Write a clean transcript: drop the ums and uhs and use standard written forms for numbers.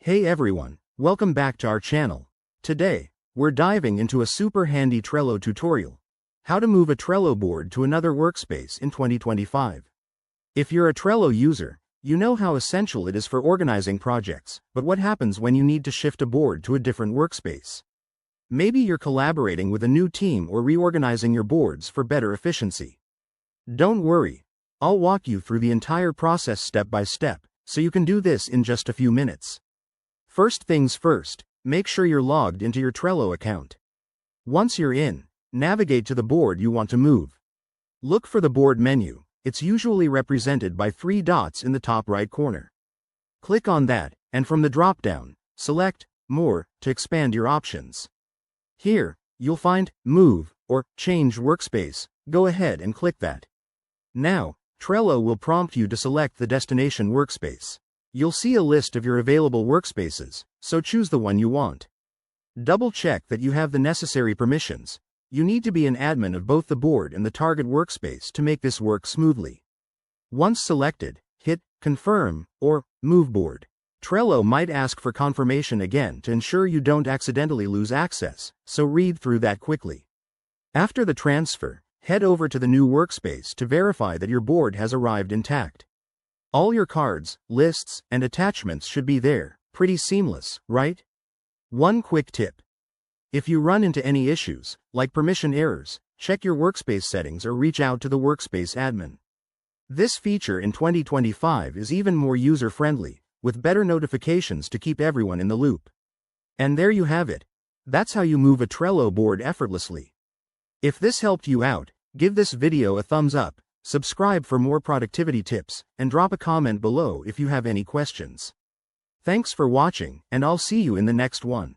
Hey everyone, welcome back to our channel. Today, we're diving into a super handy Trello tutorial. How to move a Trello board to another workspace in 2025. If you're a Trello user, you know how essential it is for organizing projects, but what happens when you need to shift a board to a different workspace? Maybe you're collaborating with a new team or reorganizing your boards for better efficiency. Don't worry, I'll walk you through the entire process step by step, so you can do this in just a few minutes. First things first, make sure you're logged into your Trello account. Once you're in, navigate to the board you want to move. Look for the board menu. It's usually represented by 3 dots in the top right corner. Click on that, and from the drop-down, select More to expand your options. Here, you'll find Move or Change Workspace. Go ahead and click that. Now, Trello will prompt you to select the destination workspace. You'll see a list of your available workspaces, so choose the one you want. Double-check that you have the necessary permissions. You need to be an admin of both the board and the target workspace to make this work smoothly. Once selected, hit Confirm or Move Board. Trello might ask for confirmation again to ensure you don't accidentally lose access, so read through that quickly. After the transfer, head over to the new workspace to verify that your board has arrived intact. All your cards, lists, and attachments should be there. Pretty seamless, right? One quick tip. If you run into any issues, like permission errors, check your workspace settings or reach out to the workspace admin. This feature in 2025 is even more user-friendly, with better notifications to keep everyone in the loop. And there you have it. That's how you move a Trello board effortlessly. If this helped you out, give this video a thumbs up, subscribe for more productivity tips, and drop a comment below if you have any questions. Thanks for watching, and I'll see you in the next one.